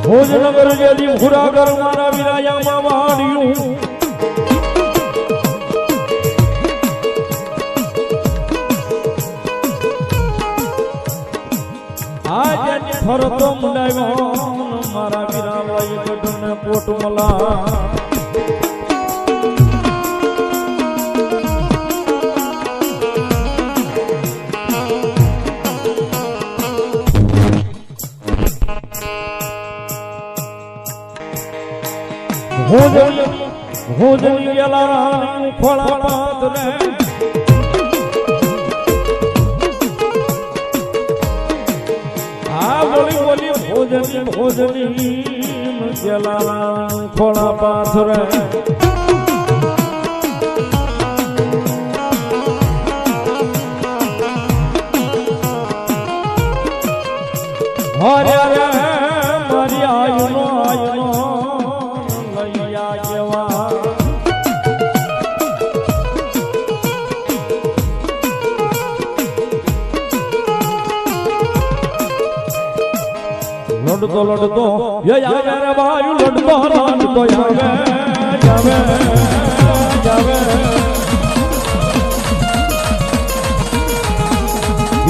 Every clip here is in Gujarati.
ભોજનગર જેદી ભુરાગર મારા વિરાયામાં વાળ્યું આજે ફરતો મુંડાયો મારા વિરાવાઈ ગઢને પોટ મલા ભોજન એલા ખોળા પાદરે આ બોલી બોલી ભોજન એલા ખોળા પાદરે હરે રે મારી આયુનો લડતો લડતો આવે રે ભાઈ લડતો લડતો આવે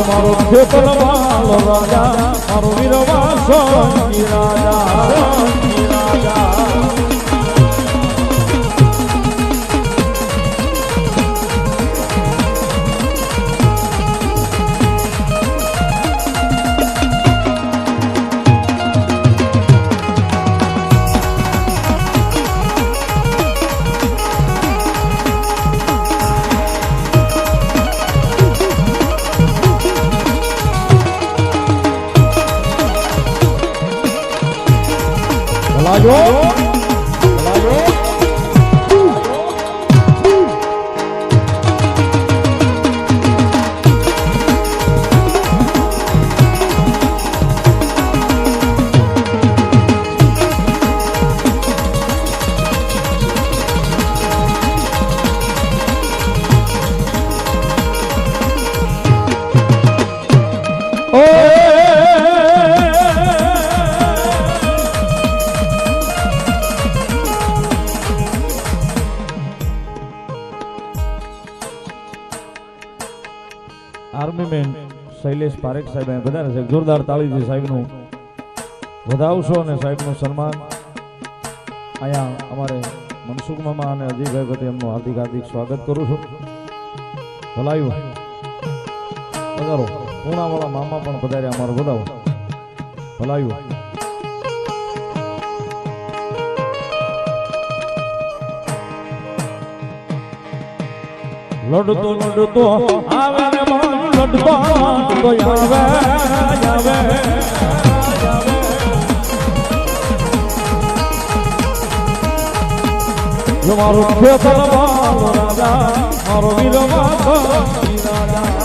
મારો ખેતર વાલો રાજા મારો વીરવાસો રાજા આર્મી મેન શૈલેષ પારેખ સાહેબ બધા છે જોરદાર તાળીથી સાહેબનું વધાવશો અને સાહેબનું સન્માન અહીંયા અમારે મનસુખ મામા અને અજયભાઈ વતી એમનું હાર્દિક હાર્દિક સ્વાગત કરું છું. ભલાયું પધારો પૂણાવાળા મામા પણ પધાર્યા અમારો વધાવો ભલાયું લડતો લડતો આવે રે ભાઈ લડતો લડતો આવે મારો ખેતર વાલો રાજા મારો વીરવાસો રાજા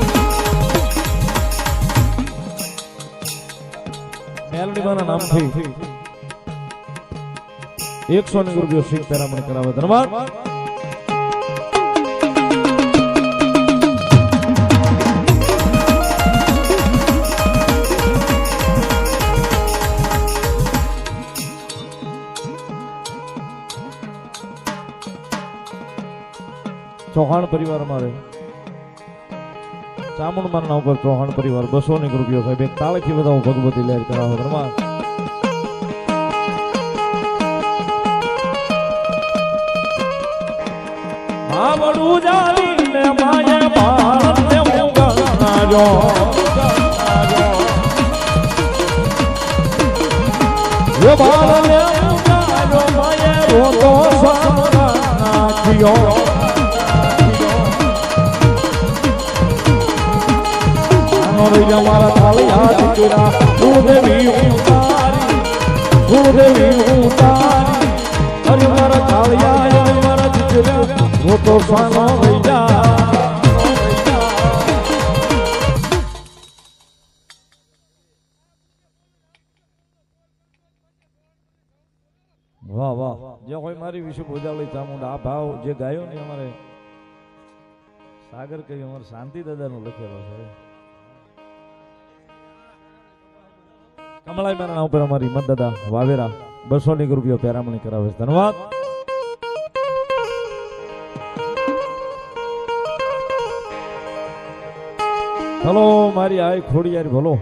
મેલડીમાના નામથી 100 રૂપિયો સિંહ પેરામણ કરાવે. ધન્યવાદ. ચૌહાણ પરિવાર મારે ચામુંડ ના ઉપર ચૌહાણ પરિવાર 200 રૂપિયો સાહેબ એક તાળીથી બધા ભગવતી લહેર કરાવો. ધન્યવાદ. માવડું જાવીને માયે ભારતને મુગાજો એ ભારતને મુગાજો માયે રોતો સામરા નાખ્યો. મારા થાળિયા દીકરા ભૂદેવી ઉતારી અરે મારા થાળિયા મારા દીકરા હું તો સાનો રહી જા. વાહ વાહ. જે હોય મારી વિશે બોજાવલી ચામુંડા આ ભાવ જે ગાયો ને અમારે સાગર કહ્યું અમારે શાંતિ દાદાનો લખેલો છે. કમળાઈ મારા ઉપર અમારી મતદાદા વાવેરા 200 રૂપિયો પેરામણી કરાવે છે. ધન્યવાદ. હલો મારી આય ખોડિયાર ભલો.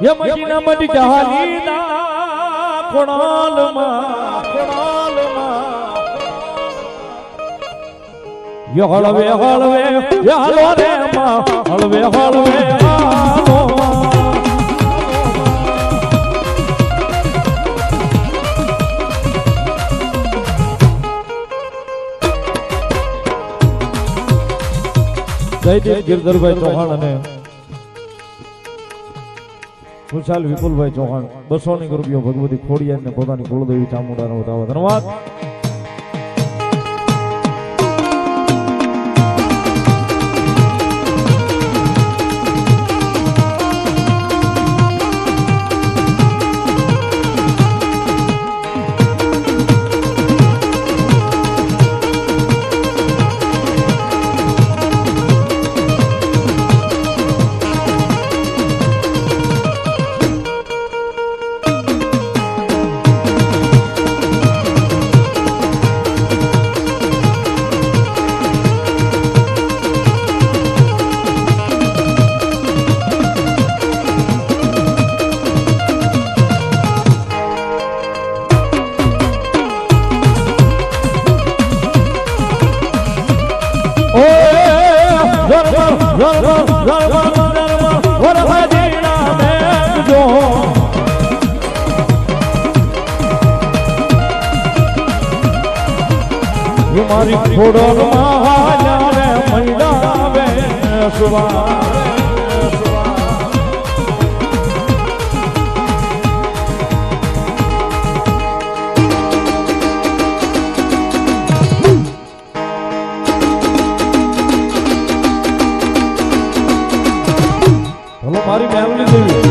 ઓય મદીના મદી જહાલીના કોણાલમાં યો હળવે હળવે હાલો રે માં હળવે હળવે હાલો. જયદીપ ગિરધરભાઈ ચૌહાણ અને ખુશાલ વિપુલભાઈ ચૌહાણ 200 રૂપિયો ભગવતી ખોડિયાર ને પોતાની કુળદેવી ચામુંડાનો બતાવો. ધન્યવાદ. મારી ખોડલ માં રે મંડાવે સુવા. હલો મારી મેલડી દેવી.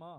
મા